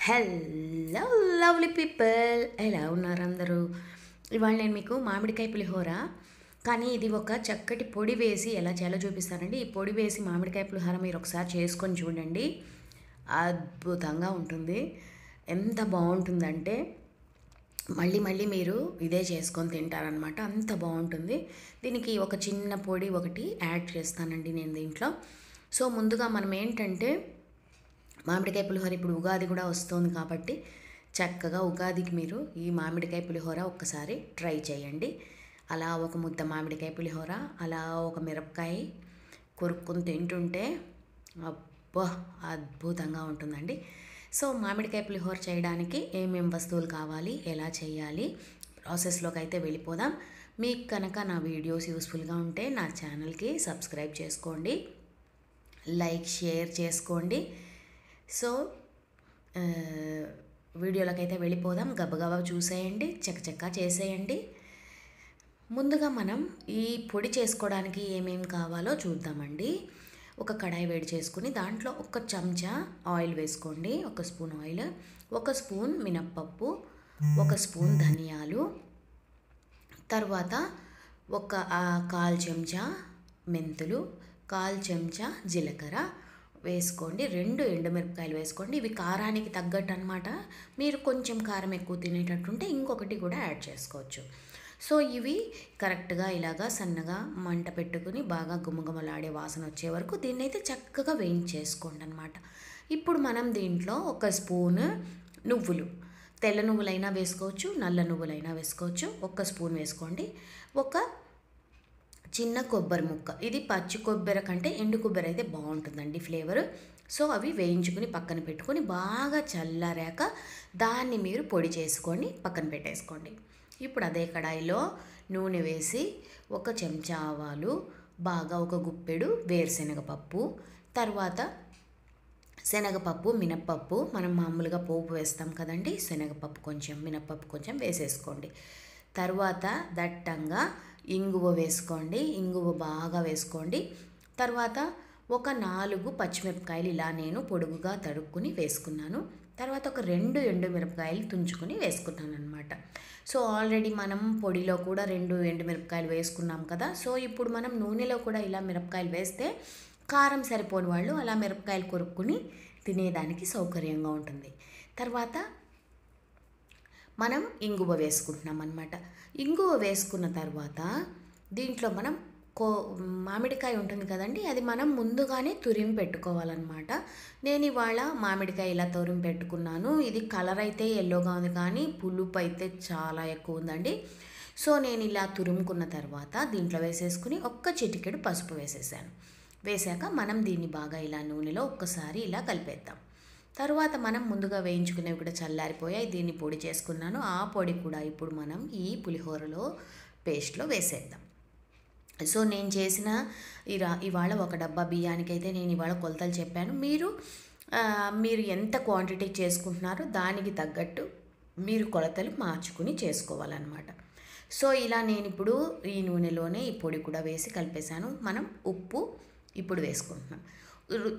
Hello lovely people, ఎలా ఉన్నారు అందరూ? ఇవాళ నేను మీకు మామిడికాయ పులిహోర, కానీ ఇది ఒక చక్కటి పొడి వేసి ఎలా చేయాలో చూపిస్తానండి. ఈ పొడి వేసి మామిడికాయ పులిహోర మీరు ఒకసారి చేసుకొని చూడండి, అద్భుతంగా ఉంటుంది. ఎంత బాగుంటుందంటే మళ్ళీ మళ్ళీ మీరు ఇదే చేసుకొని తింటారనమాట, అంత బాగుంటుంది. దీనికి ఒక చిన్న పొడి ఒకటి యాడ్ చేస్తానండి నేను దీంట్లో. సో ముందుగా మనం ఏంటంటే మామిడికాయ పులిహోర, ఇప్పుడు ఉగాది కూడా వస్తుంది కాబట్టి చక్కగా ఉగాదికి మీరు ఈ మామిడికాయ పులిహోర ఒక్కసారి ట్రై చేయండి. అలా ఒక ముద్ద మామిడికాయ పులిహోర, అలా ఒక మిరపకాయ కొరుక్కుని తింటుంటే అబ్బా అద్భుతంగా ఉంటుందండి. సో మామిడికాయ పులిహోర చేయడానికి ఏమేమి వస్తువులు కావాలి, ఎలా చేయాలి, ప్రాసెస్లోకి అయితే వెళ్ళిపోదాం. మీకు కనుక నా వీడియోస్ యూస్ఫుల్గా ఉంటే నా ఛానల్కి సబ్స్క్రైబ్ చేసుకోండి, లైక్ షేర్ చేసుకోండి. సో వీడియోలోకి అయితే వెళ్ళిపోదాం. గబగబా చూసేయండి, చకచకా చేసేయండి. ముందుగా మనం ఈ పొడి చేసుకోవడానికి ఏమేమి కావాలో చూద్దామండి. ఒక కడాయి వేడి చేసుకుని దాంట్లో ఒక చెంచా ఆయిల్ వేసుకోండి, ఒక స్పూన్ ఆయిల్, ఒక స్పూన్ మినప్పప్పు, ఒక స్పూన్ ధనియాలు, తర్వాత ఒక 1/4 చెంచా మెంతులు, 1/4 చెంచా జీలకర్ర వేసుకోండి. 2 ఎండుమిరపకాయలు వేసుకోండి. ఇవి కారానికి తగ్గట్టు అనమాట. మీరు కొంచెం కారం ఎక్కువ తినేటట్టుంటే ఇంకొకటి కూడా యాడ్ చేసుకోవచ్చు. సో ఇవి కరెక్ట్గా ఇలాగా సన్నగా మంట పెట్టుకుని బాగా గుమగుమలాడే వాసన వచ్చే వరకు దీన్ని అయితే చక్కగా వేయించేసుకోండి అనమాట. ఇప్పుడు మనం దీంట్లో ఒక స్పూన్ నువ్వులు, తెల్ల నువ్వులైనా వేసుకోవచ్చు, నల్ల నువ్వులైనా వేసుకోవచ్చు, ఒక స్పూన్ వేసుకోండి. ఒక చిన్న కొబ్బరి ముక్క, ఇది పచ్చి కొబ్బరి కంటే ఎండు కొబ్బరి అయితే బాగుంటుందండి ఫ్లేవర్. సో అవి వేయించుకుని పక్కన పెట్టుకొని బాగా చల్లారాక దాన్ని మీరు పొడి చేసుకొని పక్కన పెట్టేసుకోండి. ఇప్పుడు అదే కడాయిలో నూనె వేసి ఒక చెంచా ఆవాలు, బాగా ఒక గుప్పెడు వేరుశనగపప్పు, తర్వాత శనగపప్పు, మినప్పప్పు, మనం మామూలుగా పోపు వేస్తాం కదండి, శనగపప్పు కొంచెం, మినప్పప్పు కొంచెం వేసేసుకోండి. తర్వాత దట్టంగా ఇంగువ వేసుకోండి, ఇంగువ బాగా వేసుకోండి. తర్వాత ఒక 4 పచ్చిమిరపకాయలు ఇలా నేను పొడుగుగా తడుక్కుని వేసుకున్నాను. తర్వాత ఒక 2 ఎండుమిరపకాయలు తుంచుకొని వేసుకున్నాను అనమాట. సో ఆల్రెడీ మనం పొడిలో కూడా 2 ఎండుమిరపకాయలు వేసుకున్నాం కదా. సో ఇప్పుడు మనం నూనెలో కూడా ఇలా మిరపకాయలు వేస్తే కారం సరిపోని వాళ్ళు అలా మిరపకాయలు కొరుక్కుని తినేదానికి సౌకర్యంగా ఉంటుంది. తర్వాత మనం ఇంగువ వేసుకుంటున్నాం అన్నమాట. ఇంగువ వేసుకున్న తర్వాత దీంట్లో మనం మామిడికాయ ఉంటుంది కదండి, అది మనం ముందుగానే తురిమి పెట్టుకోవాలన్నమాట. నేను ఇవాళ మామిడికాయ ఇలా తురిమి పెట్టుకున్నాను. ఇది కలర్ అయితే ఎల్లోగా ఉంది, కానీ పులుపు అయితే చాలా ఎక్కువ ఉందండి. సో నేను ఇలా తురుముకున్న తర్వాత దీంట్లో వేసేసుకుని ఒక్క చిటికెడు పసుపు వేసేసాను. వేసాక మనం దీన్ని బాగా ఇలా నూనెలో ఒక్కసారి ఇలా కలిపేద్దాం. తర్వాత మనం ముందుగా వేయించుకునేవి కూడా చల్లారిపోయాయి, దీన్ని పొడి చేసుకున్నాను. ఆ పొడి కూడా ఇప్పుడు మనం ఈ పులిహోరలో పేస్ట్లో వేసేద్దాం. సో నేను చేసిన ఇవాళ ఒక డబ్బా బియ్యానికైతే నేను ఇవాళ కొలతలు చెప్పాను. మీరు ఎంత క్వాంటిటీ చేసుకుంటున్నారో దానికి తగ్గట్టు మీరు కొలతలు మార్చుకుని చేసుకోవాలన్నమాట. సో ఇలా నేను ఇప్పుడు ఈ నూనెలోనే ఈ పొడి కూడా వేసి కలిపేశాను. మనం ఉప్పు ఇప్పుడు వేసుకుంటున్నాం.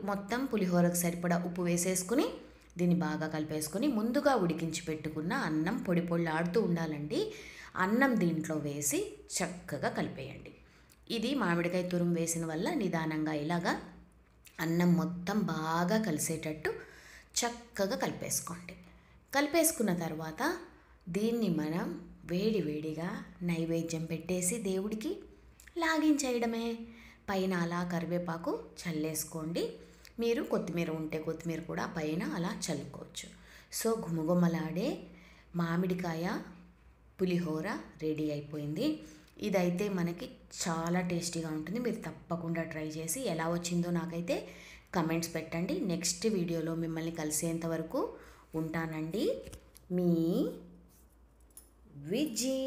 మొత్తం పులిహోరకు సరిపడా ఉప్పు వేసేసుకుని దీన్ని బాగా కలిపేసుకొని ముందుగా ఉడికించి పెట్టుకున్న అన్నం పొడి పొళ్ళాడుతూ ఉండాలండి. అన్నం దీంట్లో వేసి చక్కగా కలిపేయండి. ఇది మామిడికాయ తురుము వేసిన వల్ల నిదానంగా ఇలాగా అన్నం మొత్తం బాగా కలిసేటట్టు చక్కగా కలిపేసుకోండి. కలిపేసుకున్న తర్వాత దీన్ని మనం వేడి వేడిగా నైవేద్యం పెట్టేసి దేవుడికి లాగించేయడమే. పైన అలా కరివేపాకు చల్లేసుకోండి. మీరు కొత్తిమీర ఉంటే కొత్తిమీర కూడా పైన అలా చల్లుకోవచ్చు. సో గుమగుమలాడే మామిడికాయ పులిహోర రెడీ అయిపోయింది. ఇదైతే మనకి చాలా టేస్టీగా ఉంటుంది. మీరు తప్పకుండా ట్రై చేసి ఎలా వచ్చిందో నాకైతే కమెంట్స్ పెట్టండి. నెక్స్ట్ వీడియోలో మిమ్మల్ని కలిసేంత వరకు ఉంటానండి. మీ విజీ.